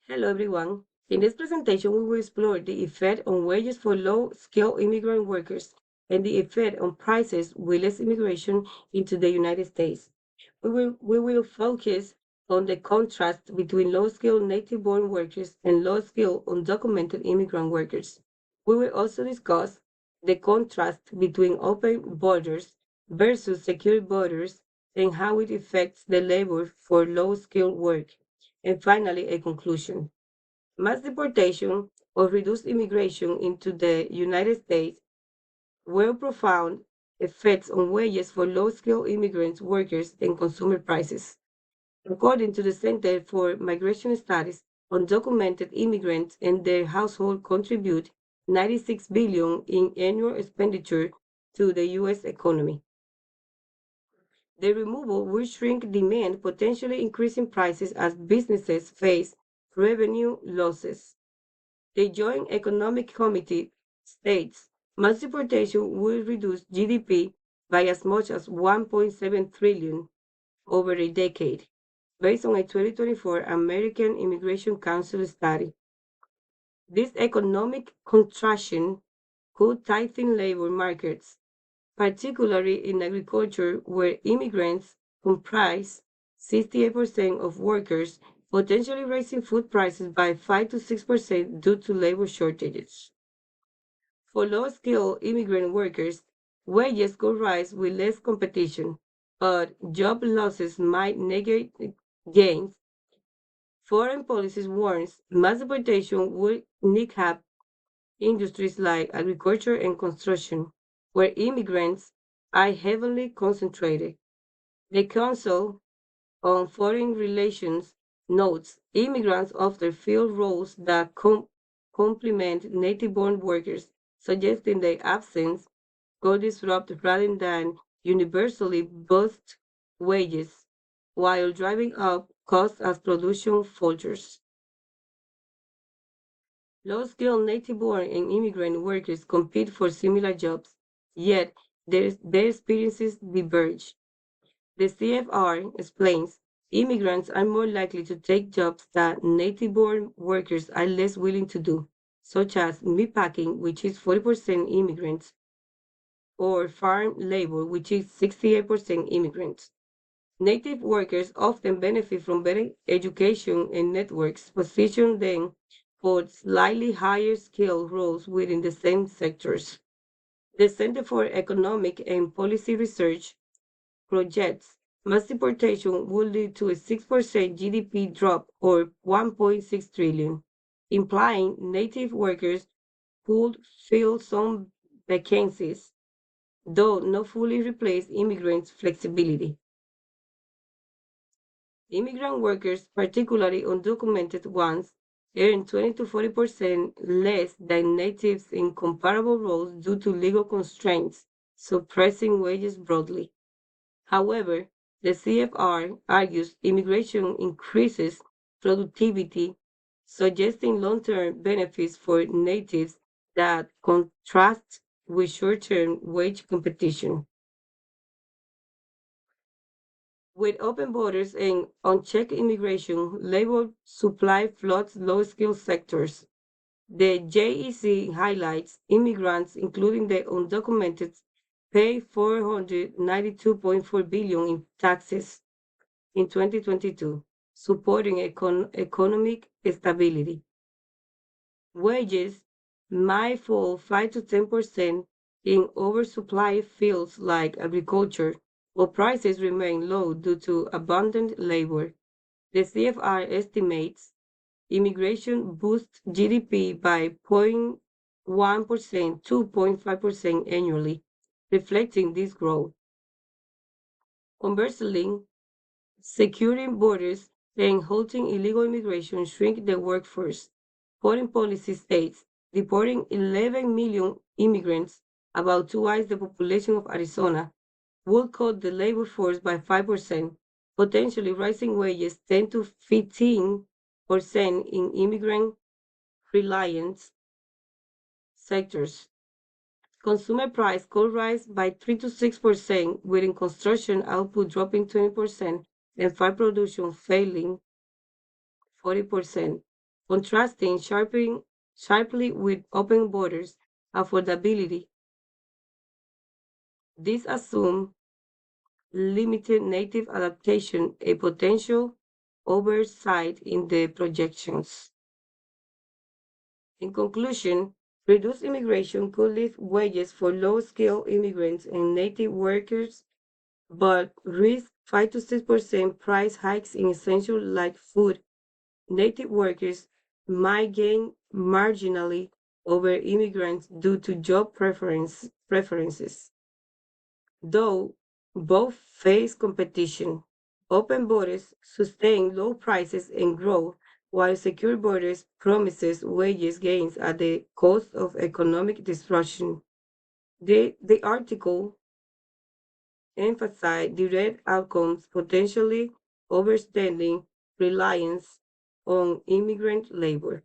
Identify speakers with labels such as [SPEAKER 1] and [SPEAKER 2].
[SPEAKER 1] Hello everyone. In this presentation, we will explore the effect on wages for low-skilled immigrant workers and the effect on prices with less immigration into the United States. We will focus on the contrast between low-skilled native-born workers and low-skilled undocumented immigrant workers. We will also discuss the contrast between open borders versus secure borders and how it affects the labor for low-skilled work. And finally, a conclusion. Mass deportation or reduced immigration into the United States will profound effects on wages for low-skilled immigrant workers and consumer prices. According to the Center for Migration Studies, undocumented immigrants and their household contribute 96 billion in annual expenditure to the US economy. The removal will shrink demand, potentially increasing prices as businesses face revenue losses. The Joint Economic Committee states mass deportation will reduce GDP by as much as 1.7 trillion over a decade, based on a 2024 American Immigration Council study. This economic contraction could tighten labor markets, particularly in agriculture, where immigrants comprise 68% of workers, potentially raising food prices by 5 to 6% due to labor shortages. For low-skilled immigrant workers, wages could rise with less competition, but job losses might negate gains. Foreign policies warns mass deportation would kneecap industries like agriculture and construction, where immigrants are heavily concentrated. The Council on Foreign Relations notes immigrants often fill roles that complement native-born workers, suggesting their absence could disrupt rather than universally boost wages, while driving up costs as production falters. Low-skilled native-born and immigrant workers compete for similar jobs, yet their experiences diverge. The CFR explains immigrants are more likely to take jobs that native-born workers are less willing to do, such as meatpacking, which is 40% immigrants, or farm labor, which is 68% immigrants. Native workers often benefit from better education and networks, position them for slightly higher skilled roles within the same sectors. The Center for Economic and Policy Research projects mass deportation would lead to a 6% GDP drop or 1.6 trillion, implying native workers could fill some vacancies, though not fully replace immigrants' flexibility. Immigrant workers, particularly undocumented ones, earn 20 to 40% less than natives in comparable roles due to legal constraints, suppressing wages broadly. However, the CFR argues immigration increases productivity, suggesting long-term benefits for natives that contrast with short-term wage competition. With open borders and unchecked immigration, labor supply floods low-skilled sectors. The JEC highlights immigrants, including the undocumented, pay 492.4 billion in taxes in 2022, supporting economic stability. Wages might fall 5 to 10% in oversupply fields like agriculture, but prices remain low due to abundant labor. The CFR estimates immigration boosts GDP by 0.1% to 0.5% annually, reflecting this growth. Conversely, securing borders and halting illegal immigration shrink the workforce. Foreign policy states deporting 11 million immigrants, about twice the population of Arizona, would cut the labor force by 5%, potentially rising wages 10 to 15% in immigrant reliant sectors. Consumer price could rise by 3 to 6%, with construction output dropping 20% and farm production failing 40%. contrasting sharply with open borders affordability. This assumes limited native adaptation, a potential oversight in the projections. In conclusion, reduced immigration could lift wages for low-skilled immigrants and native workers, but risk 5 to 6% price hikes in essentials like food. Native workers might gain marginally over immigrants due to job preferences. Though both face competition, open borders sustain low prices and growth, while secure borders promises wages gains at the cost of economic disruption. The article emphasized direct outcomes, potentially overstanding reliance on immigrant labor.